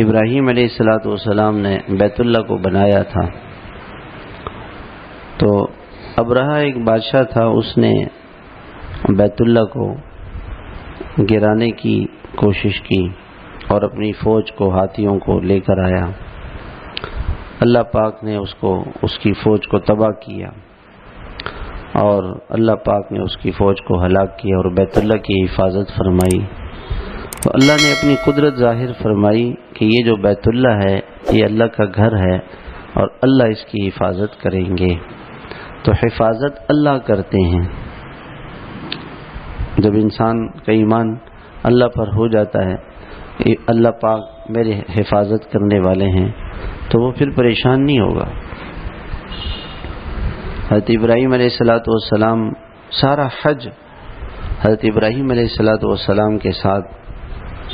ابراہیم علیہ السلام نے بیت اللہ کو بنایا تھا تو ابرہہ ایک بادشاہ تھا، اس نے بیت اللہ کو گرانے کی کوشش کی اور اپنی فوج کو، ہاتھیوں کو لے کر آیا۔ اللہ پاک نے اس کی فوج کو تباہ کیا اور اللہ پاک نے اس کی فوج کو ہلاک کیا اور بیت اللہ کی حفاظت فرمائی۔ تو اللہ نے اپنی قدرت ظاہر فرمائی کہ یہ جو بیت اللہ ہے یہ اللہ کا گھر ہے اور اللہ اس کی حفاظت کریں گے۔ تو حفاظت اللہ کرتے ہیں۔ جب انسان کا ایمان اللہ پر ہو جاتا ہے، اللہ پاک میرے حفاظت کرنے والے ہیں، تو وہ پھر پریشان نہیں ہوگا۔ حضرت ابراہیم علیہ السلام سارا حج حضرت ابراہیم علیہ السلام کے ساتھ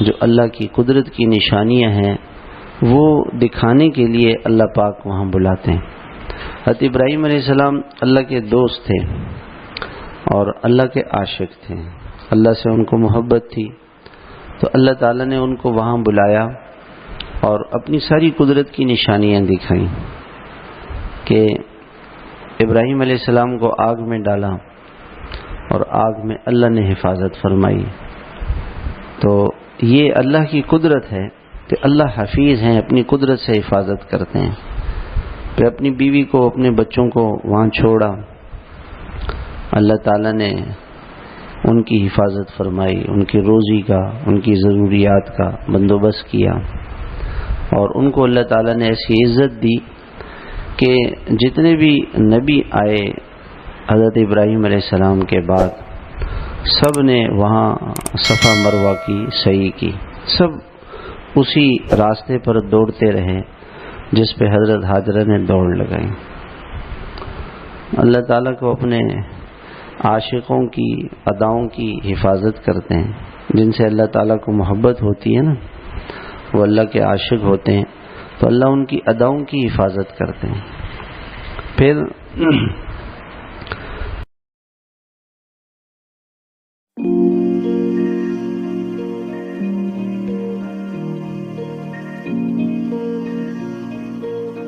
جو اللہ کی قدرت کی نشانیاں ہیں وہ دکھانے کے لیے اللہ پاک وہاں بلاتے ہیں۔ حضرت ابراہیم علیہ السلام اللہ کے دوست تھے اور اللہ کے عاشق تھے، اللہ سے ان کو محبت تھی، تو اللہ تعالیٰ نے ان کو وہاں بلایا اور اپنی ساری قدرت کی نشانیاں دکھائیں کہ ابراہیم علیہ السلام کو آگ میں ڈالا اور آگ میں اللہ نے حفاظت فرمائی۔ تو یہ اللہ کی قدرت ہے کہ اللہ حفیظ ہیں، اپنی قدرت سے حفاظت کرتے ہیں۔ پھر اپنی بیوی کو، اپنے بچوں کو وہاں چھوڑا، اللہ تعالیٰ نے ان کی حفاظت فرمائی، ان کی روزی کا، ان کی ضروریات کا بندوبست کیا اور ان کو اللہ تعالیٰ نے ایسی عزت دی کہ جتنے بھی نبی آئے حضرت ابراہیم علیہ السلام کے بعد سب نے وہاں صفا مروہ کی سعی کی، سب اسی راستے پر دوڑتے رہے جس پہ حضرت ہاجرہ نے دوڑ لگائی۔ اللہ تعالیٰ کو اپنے عاشقوں کی اداؤں کی حفاظت کرتے ہیں، جن سے اللہ تعالیٰ کو محبت ہوتی ہے نا، وہ اللہ کے عاشق ہوتے ہیں، تو اللہ ان کی اداؤں کی حفاظت کرتے ہیں۔ پھر